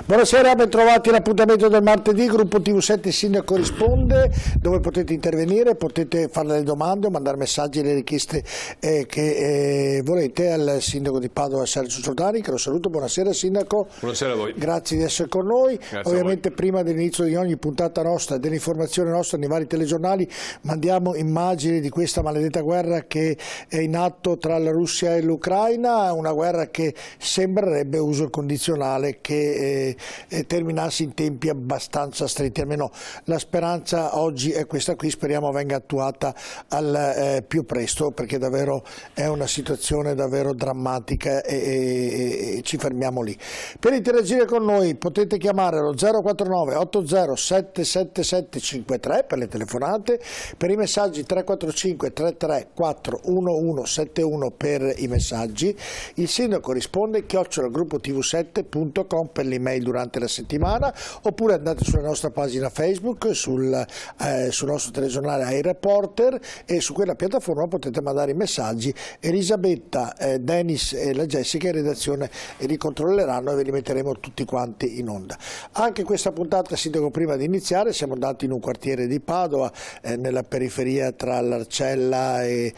Buonasera, ben trovati all'appuntamento del martedì, Gruppo TV7 Sindaco risponde, dove potete intervenire, potete fare delle domande o mandare messaggi e le richieste che volete al Sindaco di Padova, Sergio Giordani, che lo saluto. Buonasera Sindaco. Buonasera a voi. Grazie di essere con noi. Grazie. Ovviamente prima dell'inizio di ogni puntata nostra, dell'informazione nostra nei vari telegiornali, mandiamo immagini di questa maledetta guerra che è in atto tra la Russia e l'Ucraina, una guerra che sembrerebbe uso condizionale, che terminasse in tempi abbastanza stretti, almeno la speranza oggi è questa qui, speriamo venga attuata al più presto, perché davvero è una situazione davvero drammatica e ci fermiamo lì. Per interagire con noi potete chiamare lo 049 80 777 53 per le telefonate, per i messaggi 345 33 41171 per i messaggi, il sindaco risponde @gruppotv7.com per l'email durante la settimana, oppure andate sulla nostra pagina Facebook, sul nostro telegiornale iReporter, e su quella piattaforma potete mandare i messaggi. Elisabetta, Dennis e la Jessica in redazione li controlleranno e ve li metteremo tutti quanti in onda. Anche questa puntata, sindaco, prima di iniziare siamo andati in un quartiere di Padova, nella periferia tra l'Arcella e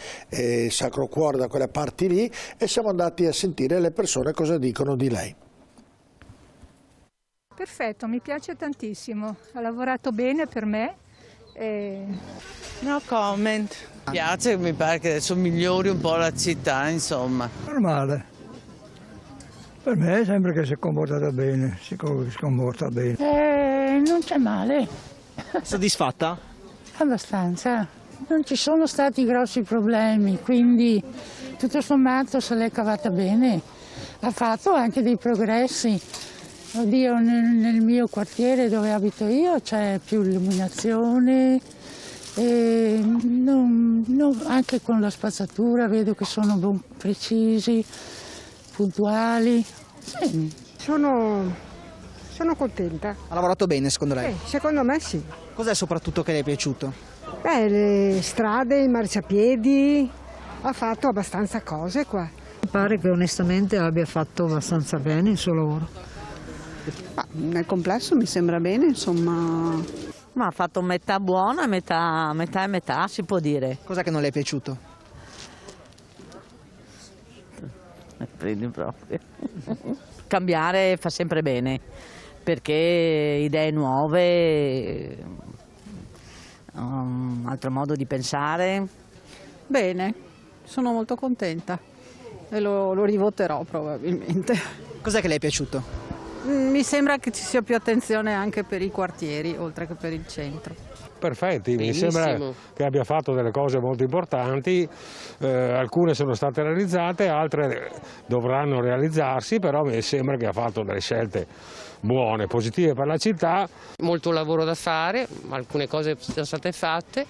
Sacro Cuore, da quelle parti lì, e siamo andati a sentire le persone cosa dicono di lei. Perfetto, mi piace tantissimo, ha lavorato bene per me. No comment. Mi piace, mi pare che adesso migliori un po' la città, insomma. Normale. Per me sembra che si è comportata bene, si comporta bene. Non c'è male. Soddisfatta? Abbastanza. Non ci sono stati grossi problemi, quindi tutto sommato se l'è cavata bene. Ha fatto anche dei progressi. Oddio, nel mio quartiere dove abito io c'è più illuminazione, e anche con la spazzatura vedo che sono precisi, puntuali. Sì. Sono contenta. Ha lavorato bene secondo lei? Secondo me sì. Cos'è soprattutto che le è piaciuto? Le strade, i marciapiedi, ha fatto abbastanza cose qua. Mi pare che onestamente abbia fatto abbastanza bene il suo lavoro. Nel complesso mi sembra bene, insomma. Ma ha fatto metà buona, metà e metà, si può dire. Cos'è che non le è piaciuto? Prendi proprio. Cambiare fa sempre bene, perché idee nuove, un altro modo di pensare. Bene, sono molto contenta e lo rivoterò probabilmente. Cos'è che le è piaciuto? Mi sembra che ci sia più attenzione anche per i quartieri, oltre che per il centro. Perfetti, Benissimo. Mi sembra che abbia fatto delle cose molto importanti, alcune sono state realizzate, altre dovranno realizzarsi, però mi sembra che ha fatto delle scelte buone, positive per la città. Molto lavoro da fare, alcune cose sono state fatte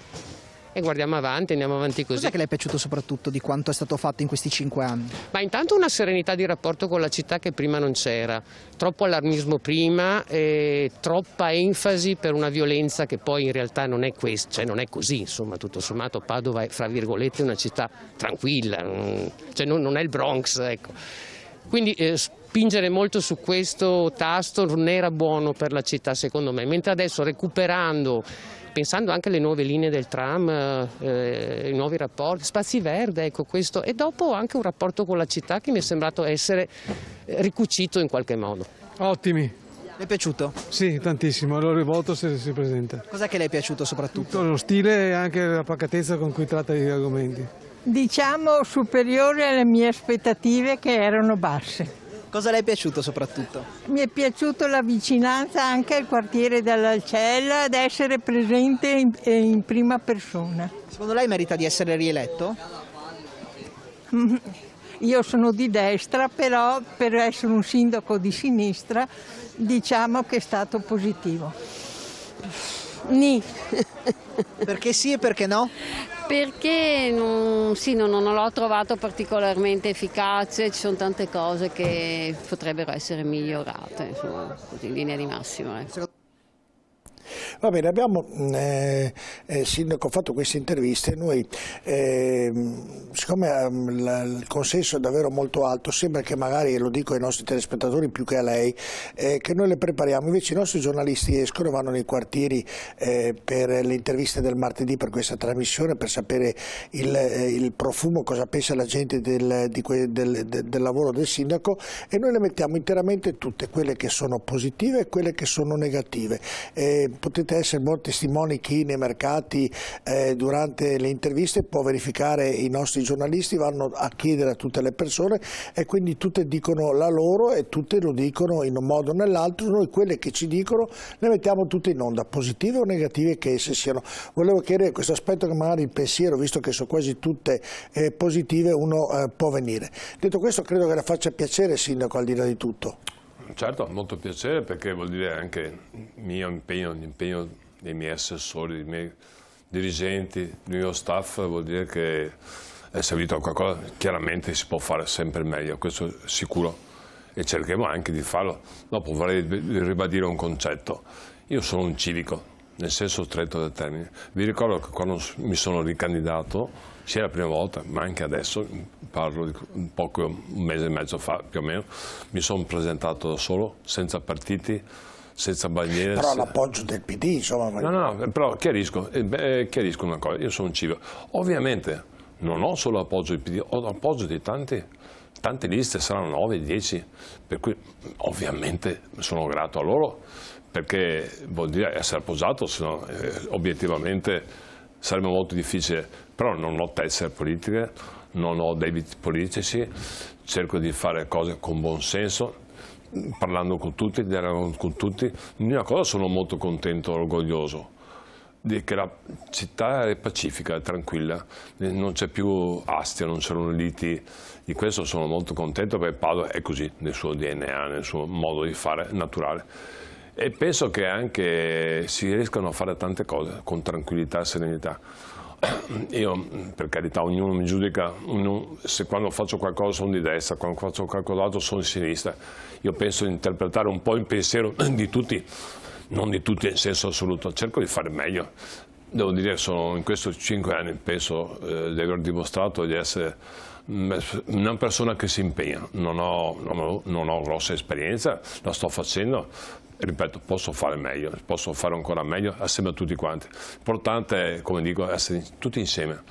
e guardiamo avanti, andiamo avanti così. Cos'è che le è piaciuto soprattutto di quanto è stato fatto in questi 5 anni? Ma intanto una serenità di rapporto con la città che prima non c'era, troppo allarmismo prima e troppa enfasi per una violenza che poi in realtà non è questo, cioè non è così, insomma, tutto sommato Padova è fra virgolette una città tranquilla, cioè non è il Bronx, ecco. Quindi spingere molto su questo tasto non era buono per la città secondo me, mentre adesso recuperando, pensando anche alle nuove linee del tram, i nuovi rapporti, spazi verdi, ecco questo, e dopo anche un rapporto con la città che mi è sembrato essere ricucito in qualche modo. Ottimi. Le è piaciuto? Sì, tantissimo, allora il voto se si presenta. Cos'è che le è piaciuto soprattutto? Tutto lo stile e anche la pacatezza con cui tratta gli argomenti. Diciamo superiore alle mie aspettative, che erano basse. Cosa le è piaciuto soprattutto? Mi è piaciuta la vicinanza anche al quartiere dell'Alcella, ad essere presente in prima persona. Secondo lei merita di essere rieletto? Io sono di destra, però per essere un sindaco di sinistra diciamo che è stato positivo. Nì. Perché sì e perché no? Perché non l'ho trovato particolarmente efficace, ci sono tante cose che potrebbero essere migliorate, insomma, così in linea di massima. Va bene, abbiamo Sindaco fatto queste interviste, noi siccome il consenso è davvero molto alto, sembra che magari, lo dico ai nostri telespettatori più che a lei, che noi le prepariamo, invece i nostri giornalisti escono e vanno nei quartieri per le interviste del martedì, per questa trasmissione, per sapere il profumo, cosa pensa la gente del lavoro del Sindaco, e noi le mettiamo interamente tutte, quelle che sono positive e quelle che sono negative. Potete essere buoni testimoni, chi nei mercati durante le interviste può verificare, i nostri giornalisti vanno a chiedere a tutte le persone e quindi tutte dicono la loro e tutte lo dicono in un modo o nell'altro. Noi quelle che ci dicono le mettiamo tutte in onda, positive o negative che esse siano. Volevo chiedere questo aspetto, che magari il pensiero, visto che sono quasi tutte positive, uno può venire. Detto questo, credo che le faccia piacere, Sindaco, al di là di tutto. Certo, molto piacere, perché vuol dire anche il mio impegno, l'impegno dei miei assessori, dei miei dirigenti, del mio staff, vuol dire che è servito a qualcosa. Chiaramente si può fare sempre meglio, questo è sicuro, e cercheremo anche di farlo. Dopo vorrei ribadire un concetto: io sono un civico, nel senso stretto del termine. Vi ricordo che quando mi sono ricandidato, sia la prima volta, ma anche adesso, parlo di un mese e mezzo fa più o meno, mi sono presentato da solo, senza partiti, senza bandiere. Però l'appoggio del PD, insomma. No, però chiarisco una cosa: io sono un civico. Ovviamente non ho solo l'appoggio del PD, ho l'appoggio di tante liste, saranno 9, 10, per cui ovviamente sono grato a loro, perché vuol dire essere appoggiato, se no obiettivamente sarebbe molto difficile. Però non ho tessere politiche, non ho debiti politici, cerco di fare cose con buon senso, parlando con tutti, dialogando con tutti. Una cosa, sono molto contento e orgoglioso di che la città è pacifica, è tranquilla, non c'è più astia, non c'erano liti. Di questo sono molto contento, perché Padova è così nel suo DNA, nel suo modo di fare naturale. E penso che anche si riescano a fare tante cose con tranquillità e serenità. Io, per carità, ognuno mi giudica, se quando faccio qualcosa sono di destra, quando faccio qualcos'altro sono di sinistra. Io penso di interpretare un po' il pensiero di tutti, non di tutti in senso assoluto, cerco di fare meglio. Devo dire che in questi 5 anni penso di aver dimostrato di essere una persona che si impegna. Non ho grossa esperienza, la sto facendo. Ripeto, posso fare meglio, posso fare ancora meglio assieme a tutti quanti. L'importante è, come dico, essere tutti insieme.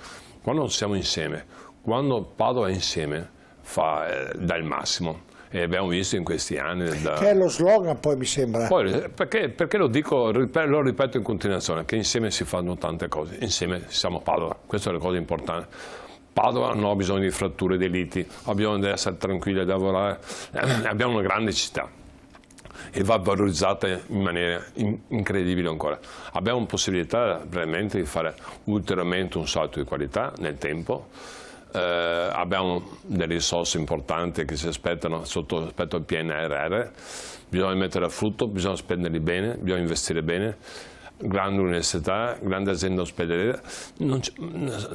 Quando siamo insieme, quando Padova è insieme, dà il massimo. E abbiamo visto in questi anni... Che è lo slogan, poi mi sembra. Poi, perché lo dico, lo ripeto in continuazione, che insieme si fanno tante cose. Insieme siamo Padova, questa è la cosa importante. Padova non ha bisogno di fratture, di liti, ha bisogno di essere tranquilla, di lavorare. Abbiamo una grande città e va valorizzata in maniera incredibile ancora. Abbiamo possibilità veramente di fare ulteriormente un salto di qualità nel tempo. Abbiamo delle risorse importanti che si aspettano rispetto al PNRR. Bisogna mettere a frutto, bisogna spenderli bene, bisogna investire bene. Grande università, grande azienda ospedaliera, un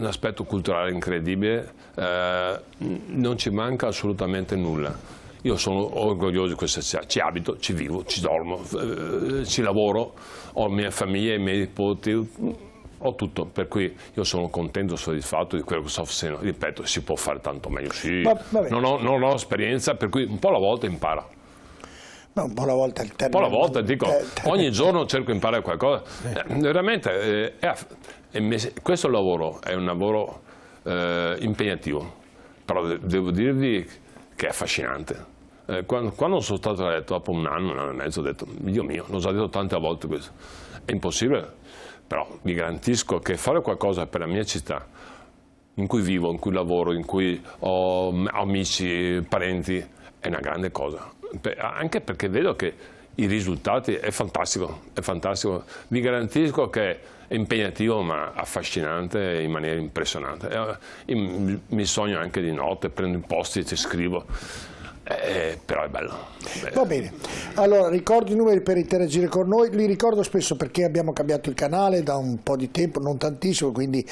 aspetto culturale incredibile, non ci manca assolutamente nulla. Io sono orgoglioso di questa città, ci abito, ci vivo, ci dormo, ci lavoro, ho la mia famiglia, i miei nipoti, ho tutto, per cui io sono contento e soddisfatto di quello che sto facendo. Ripeto, si può fare tanto meglio, sì, non ho esperienza, per cui un po' alla volta impara. No, un po' alla volta il termine. Un po' alla volta, dico, ogni giorno cerco di imparare qualcosa. Veramente, questo lavoro è un lavoro impegnativo, però devo dirvi che è affascinante. Quando sono stato eletto, dopo un anno e mezzo, ho detto, Dio mio, l'ho già detto tante volte questo, è impossibile, però vi garantisco che fare qualcosa per la mia città, in cui vivo, in cui lavoro, in cui ho amici, parenti, è una grande cosa. Anche perché vedo che i risultati è fantastico. Vi garantisco che è impegnativo ma affascinante in maniera impressionante. Mi sogno anche di notte, prendo i post-it e scrivo. però è bello. Va bene, allora ricordo i numeri per interagire con noi, li ricordo spesso perché abbiamo cambiato il canale da un po' di tempo, non tantissimo, quindi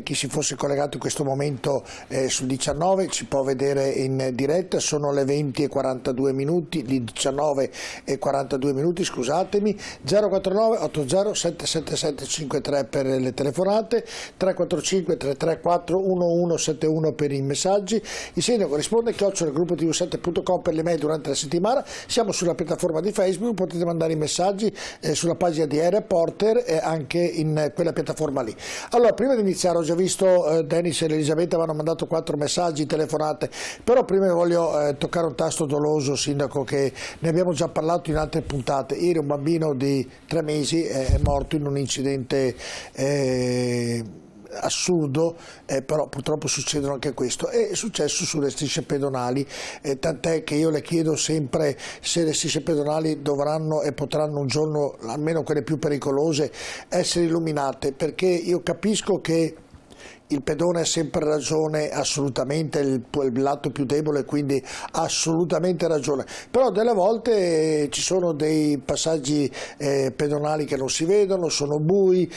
chi si fosse collegato in questo momento sul 19 ci può vedere in diretta, sono le 20:42 minuti, di 19:42 minuti, scusatemi, 049 80 777 53 per le telefonate, 345 334 1171 per i messaggi, il segno corrisponde @gruppo-tv7.com per le mail durante la settimana. Siamo sulla piattaforma di Facebook, potete mandare i messaggi sulla pagina di Reporter e anche in quella piattaforma lì. Allora, prima di iniziare, ho già visto Dennis e Elisabetta avevano mandato 4 messaggi, telefonate, però prima voglio toccare un tasto doloso, Sindaco, che ne abbiamo già parlato in altre puntate. Ieri un bambino di 3 mesi è morto in un incidente assurdo, però purtroppo succedono anche questo, è successo sulle strisce pedonali, tant'è che io le chiedo sempre se le strisce pedonali dovranno e potranno un giorno, almeno quelle più pericolose, essere illuminate, perché io capisco che il pedone ha sempre ragione, assolutamente, il lato più debole, quindi ha assolutamente ragione, però delle volte ci sono dei passaggi pedonali che non si vedono, sono bui,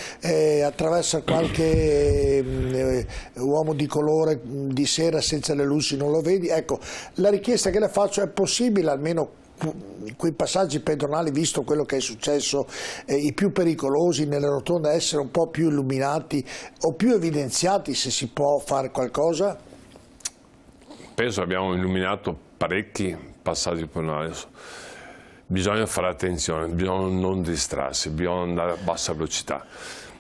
attraversa qualche uomo di colore di sera senza le luci, non lo vedi. Ecco, la richiesta che le faccio: è possibile almeno quei passaggi pedonali, visto quello che è successo, i più pericolosi nelle rotonde, essere un po' più illuminati o più evidenziati, se si può fare qualcosa? Penso abbiamo illuminato parecchi passaggi pedonali. Bisogna fare attenzione, bisogna non distrarsi, bisogna andare a bassa velocità.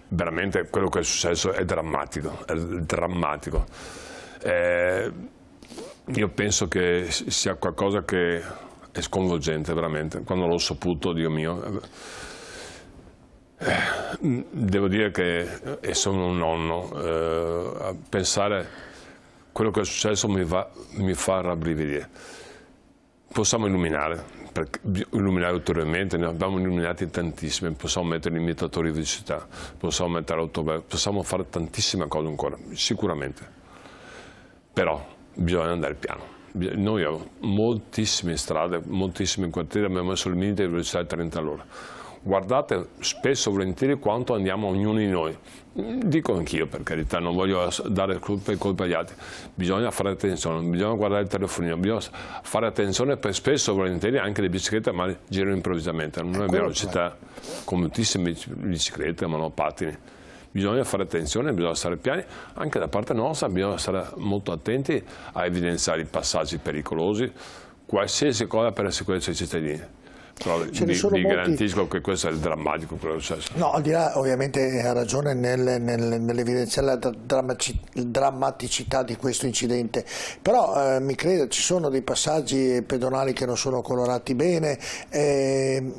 Veramente quello che è successo è drammatico, è drammatico. Io penso che sia qualcosa che è sconvolgente, veramente. Quando l'ho saputo, Dio mio, devo dire che, e sono un nonno, a pensare quello che è successo mi fa rabbrividire. Possiamo illuminare ulteriormente, ne abbiamo illuminati tantissimi, possiamo mettere limitatori di velocità, possiamo mettere autobus, possiamo fare tantissime cose ancora, sicuramente, però bisogna andare piano. Noi abbiamo moltissime strade, moltissimi quartieri, abbiamo messo il limite di velocità di 30 all'ora. Guardate spesso e volentieri quanto andiamo ognuno di noi. Dico anch'io, per carità, non voglio dare colpe agli altri. Bisogna fare attenzione, bisogna guardare il telefonino, bisogna fare attenzione, per spesso e volentieri anche le biciclette ma girano improvvisamente. Non abbiamo velocità con moltissime biciclette, monopattini. Bisogna fare attenzione, bisogna stare piani, anche da parte nostra bisogna stare molto attenti a evidenziare i passaggi pericolosi, qualsiasi cosa per la sicurezza dei cittadini. Però vi garantisco che questo è il drammatico processo. No, al di là, ovviamente ha ragione nell'evidenziare la drammaticità di questo incidente, però mi credo ci sono dei passaggi pedonali che non sono colorati bene,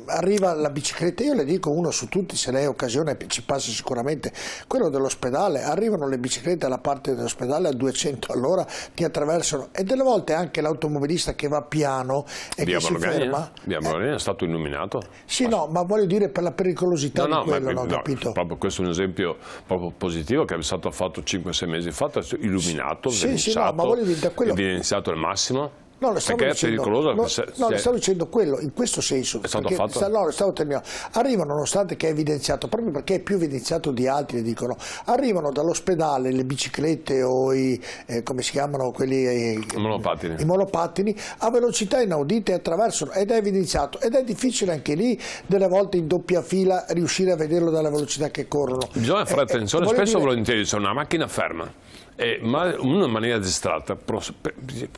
arriva la bicicletta, io le dico uno su tutti, se lei ha occasione ci passa sicuramente, quello dell'ospedale, arrivano le biciclette alla parte dell'ospedale a 200 all'ora, ti attraversano, e delle volte anche l'automobilista che va piano e che si ferma. È stato illuminato? Sì, no, ma voglio dire per la pericolosità di quello, capito? Proprio questo è un esempio proprio positivo che è stato fatto 5-6 mesi fa, illuminato, evidenziato al massimo. No, le stavo dicendo quello, in questo senso. È stato fatto? No, stavo terminando. Arrivano, nonostante che è evidenziato, proprio perché è più evidenziato di altri, dicono, arrivano dall'ospedale le biciclette o i, come si chiamano, quelli... I monopattini, a velocità inaudite attraversano, ed è evidenziato. Ed è difficile anche lì, delle volte in doppia fila, riuscire a vederlo dalla velocità che corrono. Bisogna fare attenzione, spesso volentieri c'è una macchina ferma. Ma in maniera distratta,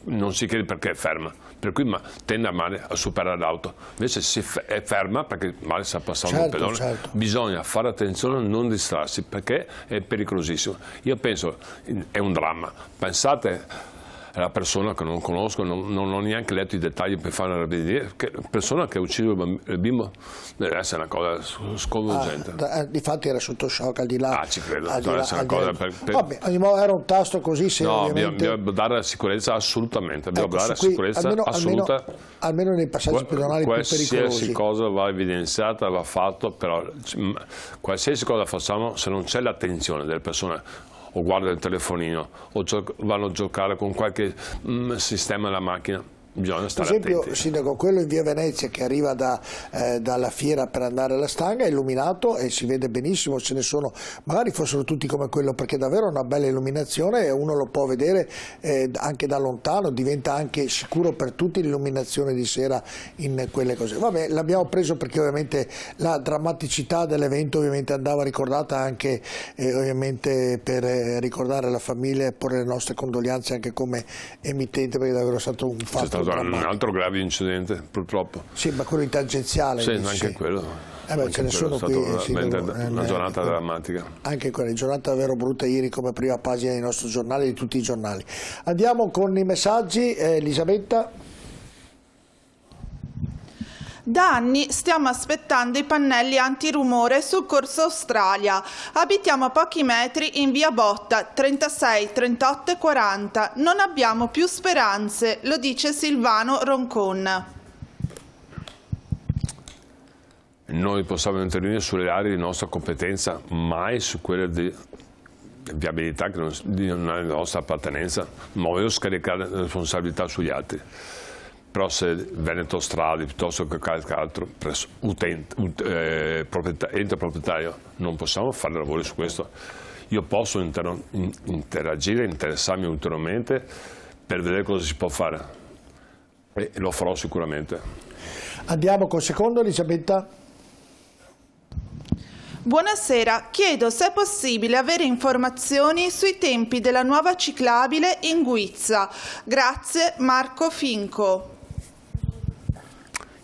non si chiede perché è ferma, per cui tende a superare l'auto, invece se è ferma perché magari sta passando un pedone, bisogna fare attenzione a non distrarsi perché è pericolosissimo. Io penso, è un dramma, pensate alla persona che non conosco, non ho neanche letto i dettagli per fare una vedere, che la persona che ha ucciso il bimbo deve essere una cosa sconvolgente. Difatti era sotto shock, al di là. Ci credo, deve essere una cosa Vabbè, era un tasto così, se no, ovviamente... bisogna dare la sicurezza assolutamente, bisogna dare la sicurezza assoluta. Almeno nei passaggi pedonali più pericolosi. Qualsiasi cosa va evidenziata, va fatto, però qualsiasi cosa facciamo, se non c'è l'attenzione delle persone, o guardano il telefonino, o vanno a giocare con qualche sistema della macchina, bisogna stare per esempio, attenti. Sindaco, quello in via Venezia che arriva dalla fiera per andare alla Stanga è illuminato e si vede benissimo, ce ne sono, magari fossero tutti come quello, perché davvero è una bella illuminazione e uno lo può vedere anche da lontano, diventa anche sicuro per tutti l'illuminazione di sera in quelle cose. Vabbè, l'abbiamo preso perché ovviamente la drammaticità dell'evento ovviamente andava ricordata anche ovviamente per ricordare la famiglia e porre le nostre condoglianze anche come emittente, perché davvero è stato un fatto. C'è stato un altro grave incidente, purtroppo. Sì, ma quello in tangenziale. Sì, anche quello. Ce ne sono qui. Una giornata drammatica. Anche quella giornata davvero brutta ieri come prima pagina dei nostri giornali e di tutti i giornali. Andiamo con i messaggi. Elisabetta. Da anni stiamo aspettando i pannelli antirumore sul corso Australia. Abitiamo a pochi metri in via Botta, 36, 38 e 40. Non abbiamo più speranze, lo dice Silvano Roncon. Noi possiamo intervenire sulle aree di nostra competenza, mai su quelle di viabilità che non è la nostra appartenenza, ma voglio scaricare la responsabilità sugli altri. Però se Veneto Strade piuttosto che qualche altro ente proprietario non possiamo fare lavori su questo. Io posso interagire, interessarmi ulteriormente per vedere cosa si può fare e lo farò sicuramente. Andiamo col secondo, Elisabetta. Buonasera, chiedo se è possibile avere informazioni sui tempi della nuova ciclabile in Guizza. Grazie, Marco Finco.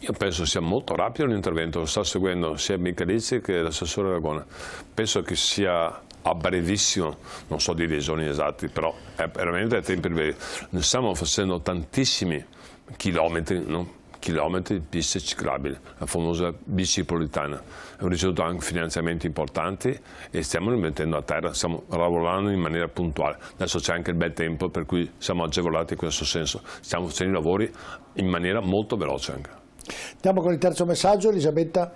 Io penso sia molto rapido l'intervento, lo sta seguendo sia Michalizzi che l'assessore Aragona. Penso che sia a brevissimo, non so dire i giorni esatti, però è veramente a tempi brevi. Ne stiamo facendo tantissimi chilometri, no? Chilometri di piste ciclabili, la famosa bicipolitana. Abbiamo ricevuto anche finanziamenti importanti e stiamo rimettendo a terra, stiamo lavorando in maniera puntuale. Adesso c'è anche il bel tempo per cui siamo agevolati in questo senso. Stiamo facendo i lavori in maniera molto veloce anche. Andiamo con il terzo messaggio, Elisabetta.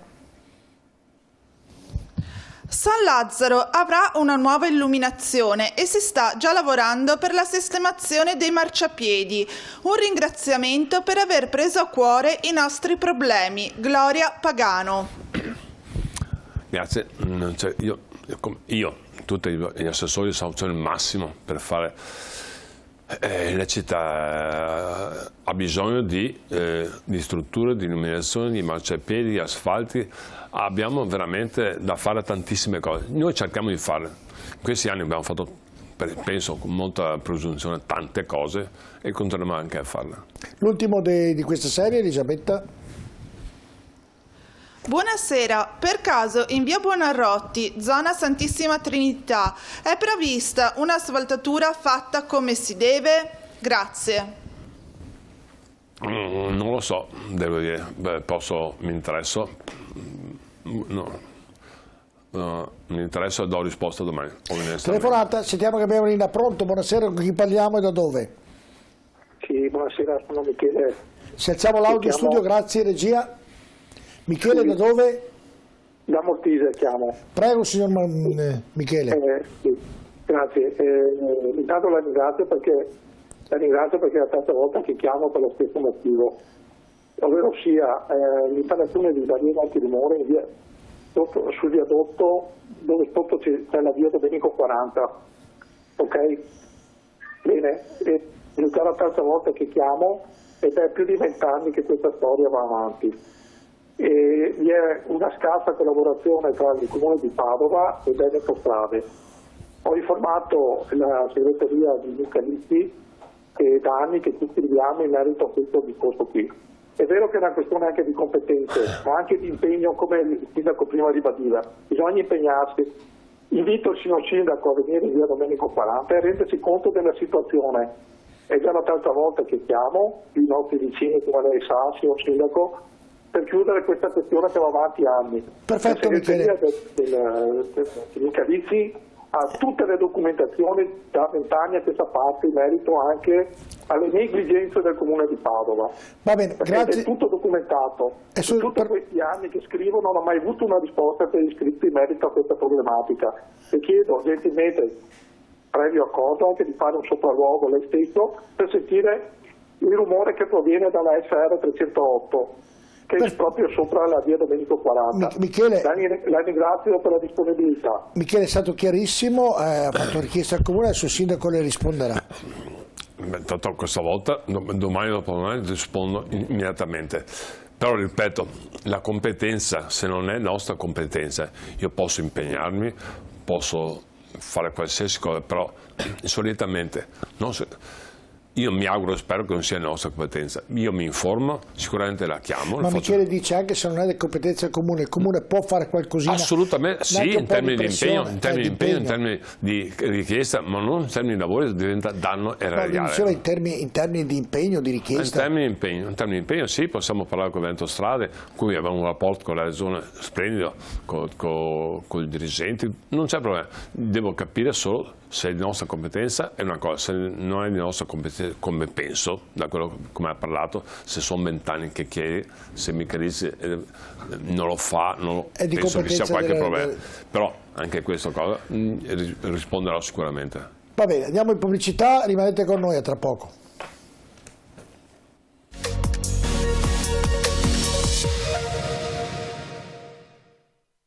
San Lazzaro avrà una nuova illuminazione e si sta già lavorando per la sistemazione dei marciapiedi. Un ringraziamento per aver preso a cuore i nostri problemi. Gloria Pagano. Grazie. Tutti gli assessori stanno facendo il massimo per fare. La città ha bisogno di strutture, di illuminazione, di marciapiedi, di asfalti. Abbiamo veramente da fare tantissime cose. Noi cerchiamo di fare. In questi anni abbiamo fatto, penso con molta presunzione, tante cose e continueremo anche a farle. L'ultimo di questa serie, Elisabetta. Buonasera, per caso in via Buonarroti, zona Santissima Trinità, è prevista un'asfaltatura fatta come si deve? Grazie. Non lo so, devo dire, mi interesso. Mi interessa e do risposta domani. Telefonata, sentiamo che abbiamo in linea. Pronto, buonasera, con chi parliamo e da dove? Sì, buonasera, sono Michele. Se alziamo l'audio studio, grazie regia. Michele, sì. Da dove? Da Mortise chiamo. Prego signor Michele. Sì, grazie. Intanto la ringrazio perché è la terza volta che chiamo per lo stesso motivo, ovvero sia l'installazione di barriere antirumore sul viadotto dove sotto c'è la via Domenico 40. Ok? Bene, è la terza volta che chiamo ed è più di 20 anni che questa storia va avanti. E vi è una scarsa collaborazione tra il comune di Padova e Veneto Strade. Ho informato la segreteria di Michalizzi e da anni che ci scriviamo in merito a questo discorso qui. È vero che è una questione anche di competenze, ma anche di impegno, come il sindaco prima ribadiva. Bisogna impegnarsi. Invito il signor sindaco a venire in via Domenico 40 e a rendersi conto della situazione. È già la terza volta che chiamo i nostri vicini, come lei sa, signor sindaco, per chiudere questa questione che va avanti anni. Perfetto, Michele. Del Michalizzi ha tutte le documentazioni da 20 anni a questa parte in merito anche alle negligenze del comune di Padova. Va bene, grazie. È tutto documentato. In tutti questi anni che scrivo non ho mai avuto una risposta per iscritti in merito a questa problematica. E chiedo gentilmente, previo accordo, anche di fare un sopralluogo lei stesso per sentire il rumore che proviene dalla SR 308, che è proprio sopra la via Domenico 40. Michele, la ringrazio per la disponibilità. Michele è stato chiarissimo, ha fatto richiesta al Comune, adesso il Sindaco le risponderà. Tanto questa volta, domani dopodomani rispondo immediatamente. Però ripeto, la competenza, se non è nostra competenza, io posso impegnarmi, posso fare qualsiasi cosa, però solitamente io mi auguro e spero che non sia nostra competenza. Io mi informo, sicuramente la chiamo. Ma Michele dice anche se non è di competenza del Comune, il Comune può fare qualcosina? Assolutamente sì, in termini di impegno, in termini di richiesta, ma non in termini di lavoro, diventa danno erariale. Diceva in termini di impegno, di richiesta? In termini di impegno sì, possiamo parlare con l'Ente Strade, cui abbiamo un rapporto con la Regione splendido, con i dirigenti, non c'è problema. Devo capire solo se è di nostra competenza è una cosa, se non è di nostra competenza, come penso, da quello come ha parlato, se sono 20 anni che chiedi, se Michelizzi non lo fa, penso che sia qualche problema. Però anche questa cosa risponderò sicuramente. Va bene, andiamo in pubblicità, rimanete con noi a tra poco.